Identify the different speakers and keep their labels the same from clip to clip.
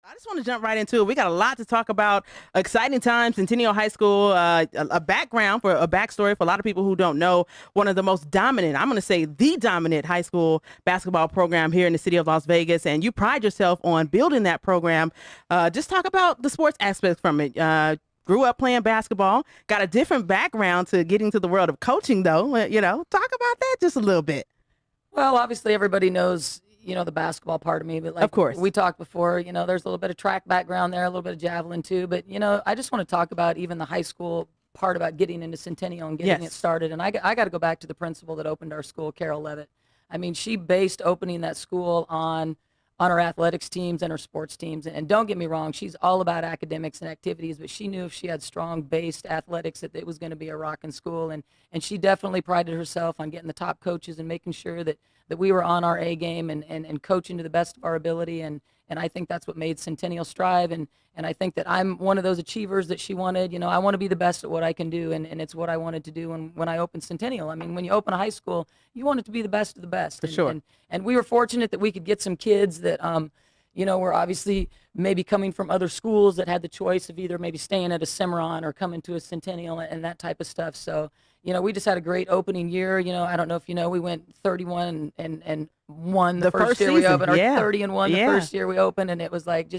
Speaker 1: I just want to jump right into it. We got a lot to talk about. Exciting times, Centennial High School, a background for a backstory for a lot of people who don't know. One of the most dominant, I'm going to say the dominant high school basketball program here in the city of Las Vegas. And you pride yourself on building that program. Just talk about the sports aspects from it. Grew up playing basketball, got a different background to getting to the world of coaching, though. Talk about that just a little bit.
Speaker 2: Well, obviously everybody knows, the basketball part of me, but
Speaker 1: Of course.
Speaker 2: we talked before, there's a little bit of track background there, a little bit of javelin too, but I just want to talk about even the high school part about getting into Centennial and getting
Speaker 1: Yes.
Speaker 2: it started. And I got to go back to the principal that opened our school, Carol Levitt. I mean, she based opening that school on our athletics teams and her sports teams. And don't get me wrong, she's all about academics and activities, but she knew if she had strong based athletics that it was going to be a rocking school. And she definitely prided herself on getting the top coaches and making sure that we were on our A game and coaching to the best of our ability. And I think that's what made Centennial strive. And I think that I'm one of those achievers that she wanted. I want to be the best at what I can do. And it's what I wanted to do when I opened Centennial. I mean, when you open a high school, you want it to be the best of the best.
Speaker 1: For sure.
Speaker 2: And we were fortunate that we could get some kids that, were obviously maybe coming from other schools that had the choice of either maybe staying at a Cimarron or coming to a Centennial and that type of stuff. So, we just had a great opening year. I don't know if we went 31 and won the first year
Speaker 1: season.
Speaker 2: we opened, or
Speaker 1: Yeah.
Speaker 2: 30-1 the
Speaker 1: Yeah.
Speaker 2: first year we opened. And it was like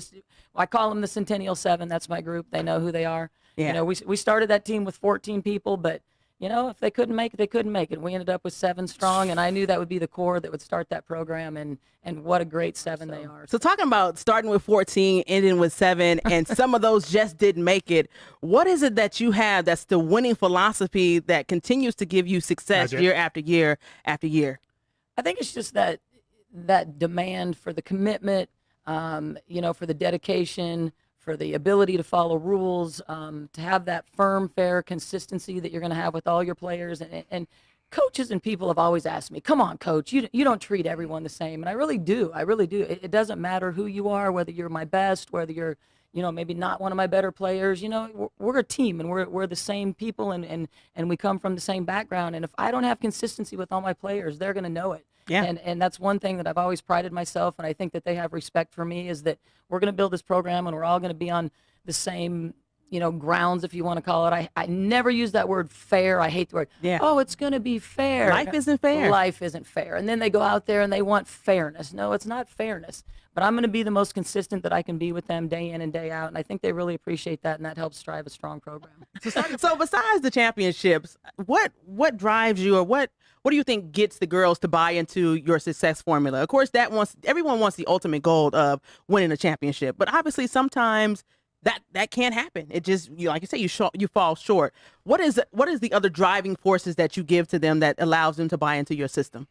Speaker 2: I call them the Centennial 7. That's my group. They know who they are.
Speaker 1: Yeah.
Speaker 2: We started that team with 14 people, but if they couldn't make it, they couldn't make it. We ended up with 7 strong, and I knew that would be the core that would start that program, and what a great 7 they are.
Speaker 1: So talking about starting with 14, ending with 7, and some of those just didn't make it. What is it that you have that's the winning philosophy that continues to give you success
Speaker 3: Roger.
Speaker 1: year after year after year?
Speaker 2: I think it's just that demand for the commitment, for the dedication, for the ability to follow rules, to have that firm, fair consistency that you're going to have with all your players. And coaches and people have always asked me, come on, coach, you don't treat everyone the same. And I really do. I really do. It doesn't matter who you are, whether you're my best, whether you're, maybe not one of my better players. We're a team, and we're the same people, and we come from the same background. And if I don't have consistency with all my players, they're going to know it.
Speaker 1: Yeah.
Speaker 2: And that's one thing that I've always prided myself, and I think that they have respect for me, is that we're going to build this program and we're all going to be on the same, grounds, if you want to call it. I never use that word fair. I hate the word.
Speaker 1: Yeah.
Speaker 2: Oh, it's going to be fair.
Speaker 1: Life isn't fair.
Speaker 2: Life isn't fair. And then they go out there and they want fairness. No, it's not fairness. But I'm going to be the most consistent that I can be with them day in and day out. And I think they really appreciate that, and that helps drive a strong program.
Speaker 1: So besides the championships, what drives you, or what do you think gets the girls to buy into your success formula? Of course, everyone wants the ultimate goal of winning a championship, but obviously sometimes that can't happen. It just, like you say, you fall short. What is the other driving forces that you give to them that allows them to buy into your system?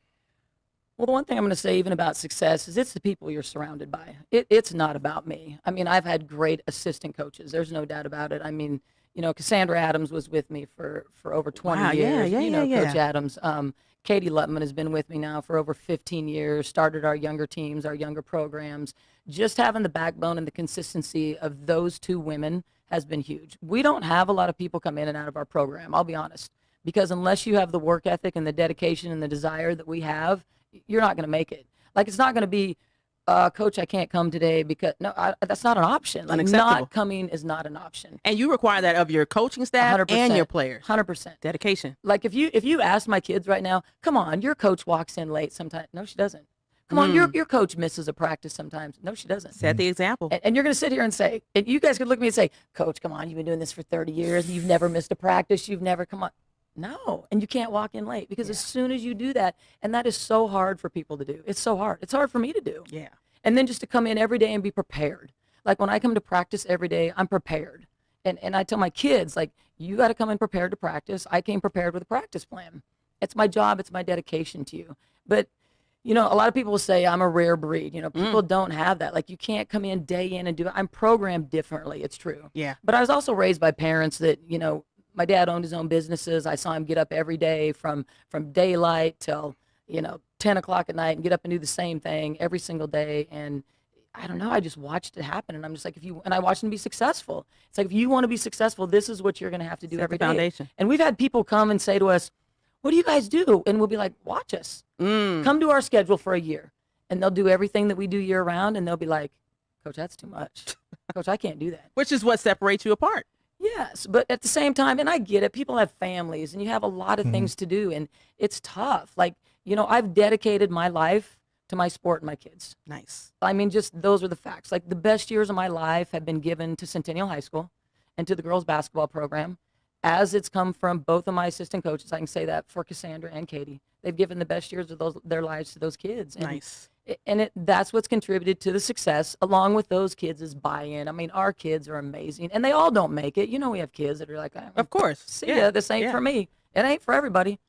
Speaker 2: Well, the one thing I'm going to say even about success is it's the people you're surrounded by. It's not about me. I mean, I've had great assistant coaches. There's no doubt about it. I mean, Cassandra Adams was with me for over 20
Speaker 1: Wow,
Speaker 2: years.
Speaker 1: yeah.
Speaker 2: Coach Adams. Katie Lutman has been with me now for over 15 years, started our younger teams, our younger programs. Just having the backbone and the consistency of those 2 women has been huge. We don't have a lot of people come in and out of our program, I'll be honest, because unless you have the work ethic and the dedication and the desire that we have, you're not going to make it. Like, it's not going to be, Coach, I can't come today because that's not an option. Like,
Speaker 1: Unacceptable.
Speaker 2: not coming is not an option.
Speaker 1: And you require that of your coaching staff
Speaker 2: 100%.
Speaker 1: and your players.
Speaker 2: 100%.
Speaker 1: Dedication.
Speaker 2: Like, if you ask my kids right now, come on, your coach walks in late sometimes. No, she doesn't. Come on, your coach misses a practice sometimes. No, she doesn't.
Speaker 1: Set the example.
Speaker 2: And you're going to sit here and say, and you guys could look at me and say, Coach, come on, you've been doing this for 30 years. You've never missed a practice. You've never come on. No, and you can't walk in late, because as soon as you do that, and that is so hard for people to do. It's so hard. It's hard for me to do.
Speaker 1: Yeah.
Speaker 2: And then just to come in every day and be prepared. Like, when I come to practice every day, I'm prepared. And I tell my kids, like, you got to come in prepared to practice. I came prepared with a practice plan. It's my job. It's my dedication to you. But, a lot of people will say I'm a rare breed. People don't have that. Like, you can't come in day in and do it. I'm programmed differently. It's true.
Speaker 1: Yeah.
Speaker 2: But I was also raised by parents that, my dad owned his own businesses. I saw him get up every day from daylight till, 10 o'clock at night, and get up and do the same thing every single day. And I don't know, I just watched it happen. And I'm just like, and I watched him be successful. It's like, if you want to be successful, this is what you're going to have to do
Speaker 1: Set
Speaker 2: every
Speaker 1: the
Speaker 2: day.
Speaker 1: foundation.
Speaker 2: And we've had people come and say to us, what do you guys do? And we'll be like, watch us. Come to our schedule for a year. And they'll do everything that we do year round. And they'll be like, Coach, that's too much. Coach, I can't do that.
Speaker 1: Which is what separates you apart.
Speaker 2: Yes, but at the same time, and I get it, people have families and you have a lot of things to do, and it's tough. Like, I've dedicated my life to my sport and my kids.
Speaker 1: Nice.
Speaker 2: I mean, just those are the facts. Like, the best years of my life have been given to Centennial High School and to the girls basketball program, as it's come from both of my assistant coaches. I can say that for Cassandra and Katie. They've given the best years of their lives to those kids. And
Speaker 1: Nice.
Speaker 2: That's what's contributed to the success, along with those kids, is buy-in. I mean, our kids are amazing, and they all don't make it. We have kids that are like,
Speaker 1: Of course.
Speaker 2: see ya, this ain't for me. It ain't for everybody.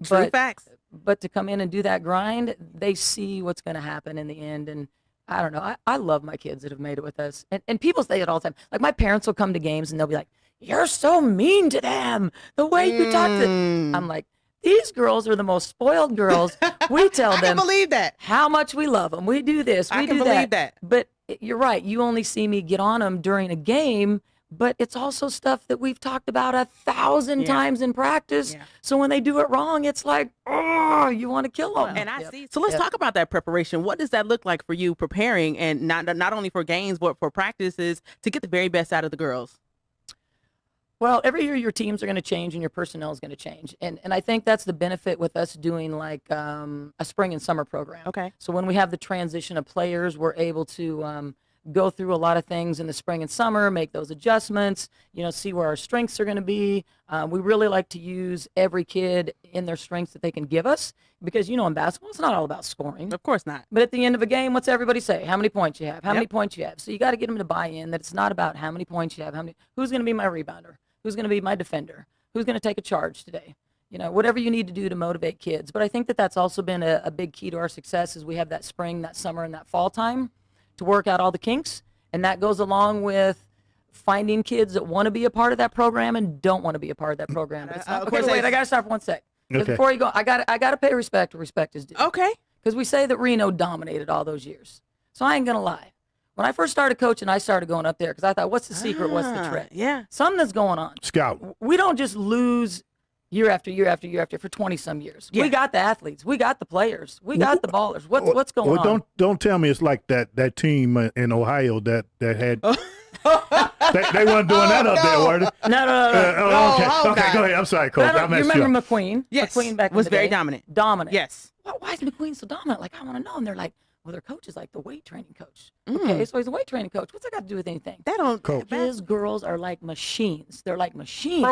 Speaker 1: True facts.
Speaker 2: But to come in and do that grind, they see what's going to happen in the end. And I don't know. I love my kids that have made it with us. And people say it all the time. Like, my parents will come to games and they'll be like, "You're so mean to them. The way you talk to them." I'm like, these girls are the most spoiled girls. We tell them
Speaker 1: I can believe that.
Speaker 2: how much we love them. We do this. We
Speaker 1: I can
Speaker 2: do
Speaker 1: believe that.
Speaker 2: But you're right. You only see me get on them during a game. But it's also stuff that we've talked about 1,000 times in practice.
Speaker 1: Yeah.
Speaker 2: So when they do it wrong, it's like, oh, you want to kill them.
Speaker 1: And I see. So let's talk about that preparation. What does that look like for you preparing, and not only for games, but for practices, to get the very best out of the girls?
Speaker 2: Well, every year your teams are going to change and your personnel is going to change. And I think that's the benefit with us doing like a spring and summer program.
Speaker 1: Okay.
Speaker 2: So when we have the transition of players, we're able to go through a lot of things in the spring and summer, make those adjustments, see where our strengths are going to be. We really like to use every kid in their strengths that they can give us, because, in basketball, it's not all about scoring.
Speaker 1: Of course not.
Speaker 2: But at the end of a game, what's everybody say? How many points you have? How many points you have? So you got to get them to buy in that it's not about how many points you have, who's going to be my rebounder, who's going to be my defender, who's going to take a charge today. Whatever you need to do to motivate kids. But I think that that's also been a big key to our success, is we have that spring, that summer, and that fall time to work out all the kinks. And that goes along with finding kids that want to be a part of that program and don't want to be a part of that program. But it's not, okay, wait, I got to stop for one sec. Okay. Before you go, I got to pay respect where respect is due.
Speaker 1: Okay.
Speaker 2: Because we say that Reno dominated all those years. So I ain't going to lie. When I first started coaching, I started going up there because I thought, what's the secret? What's the trick?
Speaker 1: Yeah.
Speaker 2: Something that's going on.
Speaker 3: Scout.
Speaker 2: We don't just lose year after year after year after for 20-some years. Yeah. We got the athletes. We got the players. We got the ballers. What's going on?
Speaker 3: Well, don't tell me it's like that team in Ohio that had. they weren't doing that up there, were they?
Speaker 2: No.
Speaker 3: Okay, go ahead. I'm sorry, Coach.
Speaker 2: You remember McQueen?
Speaker 1: Yes.
Speaker 2: McQueen back
Speaker 1: was
Speaker 2: in the
Speaker 1: very
Speaker 2: day.
Speaker 1: dominant.
Speaker 2: Dominant.
Speaker 1: Yes.
Speaker 2: Why is McQueen so dominant? Like, I want to know. And they're like, well, their coach is like the weight training coach. Okay, so he's a weight training coach. What's that got to do with anything?
Speaker 1: That don't.
Speaker 3: Coach.
Speaker 2: His girls are like machines. They're like machines.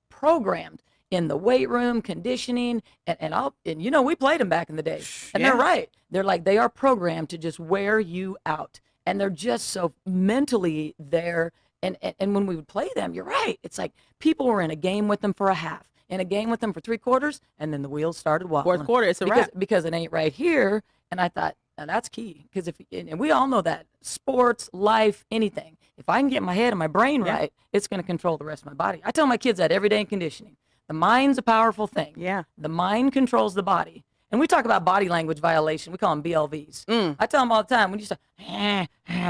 Speaker 1: Programmed.
Speaker 2: In the weight room, conditioning, and we played them back in the day. And they're right. They're like, they are programmed to just wear you out. And they're just so mentally there. And when we would play them, you're right. It's like people were in a game with them for a half, in a game with them for 3/4, and then the wheels started wobbling.
Speaker 1: Fourth quarter, it's a wrap.
Speaker 2: Because it ain't right here. And I thought, now that's key. Because and we all know that sports, life, anything. If I can get my head and my brain right, it's going to control the rest of my body. I tell my kids that every day in conditioning. The mind's a powerful thing.
Speaker 1: Yeah.
Speaker 2: The mind controls the body. And we talk about body language violation. We call them BLVs. I tell them all the time, when you start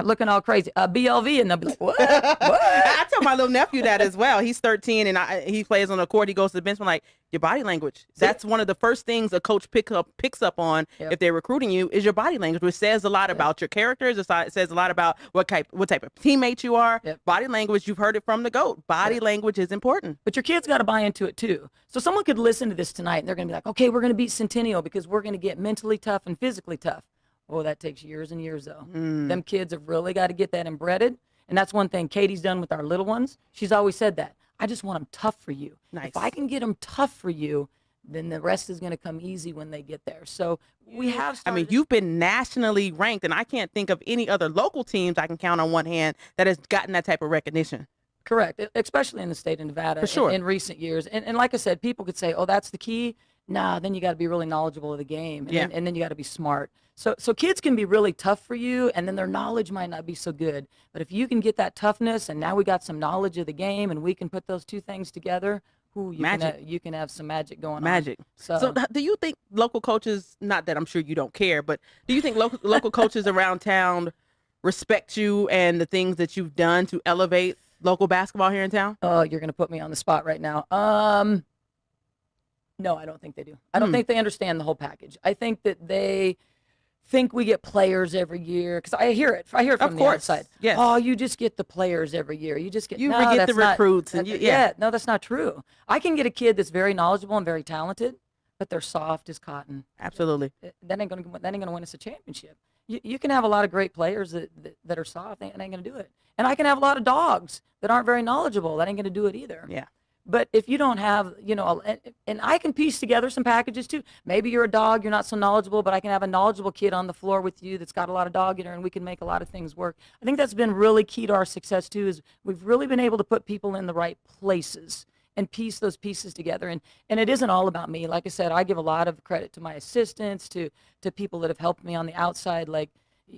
Speaker 2: looking all crazy, BLV, and they'll be like, what?
Speaker 1: I tell my little nephew that as well. He's 13, and he plays on the court. He goes to the bench. I'm like, your body language. That's one of the first things a coach picks up on if they're recruiting you, is your body language, which says a lot about your characters. It says a lot about what type of teammate you are. Body language, you've heard it from the GOAT. Body language is important.
Speaker 2: But your kids got to buy into it too. So someone could listen to this tonight, and they're going to be like, okay, we're going to beat Centennial because we're going to get mentally tough and physically tough. Oh, that takes years and years, though. Them kids have really got to get that embedded. And that's one thing Katie's done with our little ones. She's always said that. I just want them tough for you.
Speaker 1: Nice.
Speaker 2: If I can get them tough for you, then the rest is going to come easy when they get there. So we have started.
Speaker 1: you've been nationally ranked, and I can't think of any other local teams I can count on one hand that has gotten that type of recognition.
Speaker 2: Correct, especially in the state of Nevada.
Speaker 1: For sure.
Speaker 2: In recent years. And like I said, people could say, oh, that's the key. Nah, then you got to be really knowledgeable of the game. And then you got to be smart. So kids can be really tough for you, and then their knowledge might not be so good. But if you can get that toughness, and now we got some knowledge of the game, and we can put those two things together, you can have some magic going on.
Speaker 1: So do you think local coaches, not that I'm sure you don't care, but do you think local coaches around town respect you and the things that you've done to elevate local basketball here in town?
Speaker 2: Oh, you're going to put me on the spot right now. No, I don't think they do. I don't think they understand the whole package. I think that they think we get players every year, because I hear it from
Speaker 1: Of
Speaker 2: the
Speaker 1: course.
Speaker 2: outside.
Speaker 1: Yes.
Speaker 2: Oh, you just get the players every year. You just get
Speaker 1: You
Speaker 2: no,
Speaker 1: forget the
Speaker 2: that's not-
Speaker 1: recruits and yeah.
Speaker 2: no, that's not true. I can get a kid that's very knowledgeable and very talented, but they're soft as cotton.
Speaker 1: Absolutely.
Speaker 2: That ain't gonna win us a championship. You can have a lot of great players that are soft and ain't gonna do it, and I can have a lot of dogs that aren't very knowledgeable. That ain't gonna do it either.
Speaker 1: Yeah.
Speaker 2: But if you don't have, and I can piece together some packages too. Maybe you're a dog, you're not so knowledgeable, but I can have a knowledgeable kid on the floor with you that's got a lot of dog in her, and we can make a lot of things work. I think that's been really key to our success too, is we've really been able to put people in the right places and piece those pieces together. And it isn't all about me. Like I said, I give a lot of credit to my assistants, to people that have helped me on the outside. Like,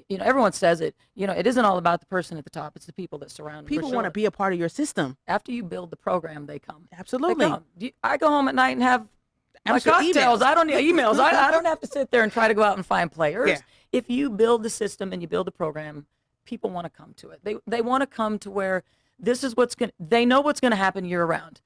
Speaker 2: everyone says it, it isn't all about the person at the top. It's the people that surround them.
Speaker 1: People want to be a part of your system.
Speaker 2: After you build the program, they come.
Speaker 1: Absolutely.
Speaker 2: They come. I go home at night and have my
Speaker 1: Answer
Speaker 2: cocktails.
Speaker 1: emails.
Speaker 2: I don't need emails. I don't have to sit there and try to go out and find players.
Speaker 1: Yeah.
Speaker 2: If you build the system and you build the program, people want to come to it. They want to come to where this is they know what's going to happen year round.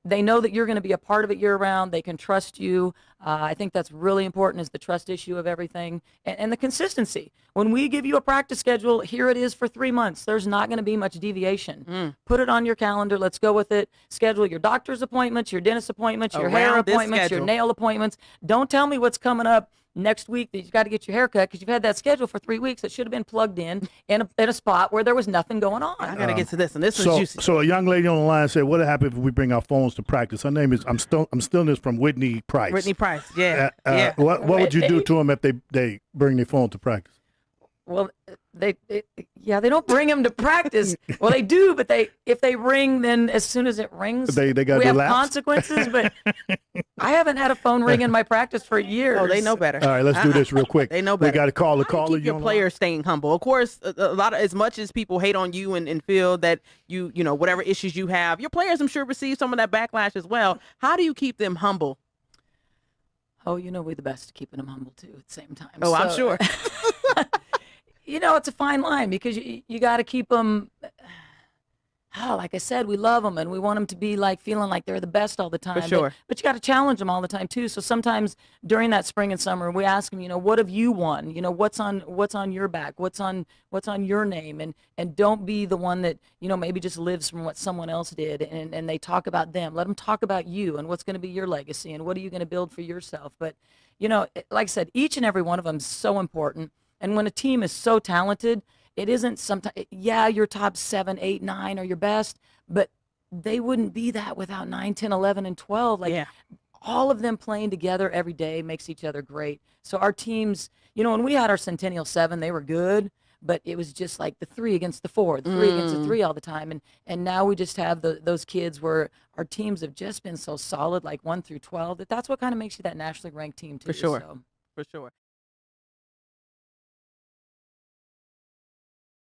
Speaker 2: They know that you're going to be a part of it year round. They can trust you. I think that's really important, is the trust issue of everything, and the consistency. When we give you a practice schedule, here it is for 3 months. There's not going to be much deviation. Put it on your calendar. Let's go with it. Schedule your doctor's appointments, your dentist appointments, your hair
Speaker 1: Around this
Speaker 2: appointments, your
Speaker 1: schedule.
Speaker 2: nail appointments. Don't tell me what's coming up next week that you've got to get your hair cut, because you've had that schedule for 3 weeks that should have been plugged in a spot where there was nothing going on.
Speaker 1: I got to get to this, and this is
Speaker 3: So,
Speaker 1: juicy.
Speaker 3: so a young lady on the line said, "What happens if we bring our phones to practice?" Her name is I'm stealing this from Whitney Price.
Speaker 1: Whitney Price. Yeah.
Speaker 3: Yeah. What would you do to them if they bring their phone to practice?
Speaker 2: Well, they don't bring them to practice. Well, they do, but if they ring, then as soon as it rings,
Speaker 3: They got
Speaker 2: we
Speaker 3: to
Speaker 2: have
Speaker 3: lapse?
Speaker 2: consequences. But I haven't had a phone ring in my practice for years.
Speaker 1: Oh, they know better.
Speaker 3: All right, let's do this real quick.
Speaker 1: They know
Speaker 3: We
Speaker 1: better.
Speaker 3: got to call the
Speaker 1: How do you
Speaker 3: caller.
Speaker 1: keep your
Speaker 3: on the
Speaker 1: players staying humble? Of course, a lot of, as much as people hate on you and feel that you whatever issues you have, your players, I'm sure, receive some of that backlash as well. How do you keep them humble?
Speaker 2: Oh, we're the best at keeping them humble too at the same time.
Speaker 1: Oh, I'm sure.
Speaker 2: It's a fine line, because you got to keep them. Like I said, we love them and we want them to be feeling like they're the best all the time.
Speaker 1: sure.
Speaker 2: But you got to challenge them all the time too. So sometimes during that spring and summer, we ask them, what have you won? What's on your back? What's on your name? And don't be the one that maybe just lives from what someone else did, and they talk about them. Let them talk about you and what's going to be your legacy and what are you going to build for yourself. But like I said, each and every one of them is so important. And when a team is so talented, it isn't sometimes, your top 7, 8, 9 are your best, but they wouldn't be that without 9, 10, 11, and 12. All of them playing together every day makes each other great. So our teams, when we had our Centennial 7, they were good, but it was just like the 3 against the 4, the 3 against the 3 all the time. And now we just have those kids where our teams have just been so solid, like 1 through 12, that's what kind of makes you that nationally ranked team too.
Speaker 1: For sure.
Speaker 2: So.
Speaker 1: For sure.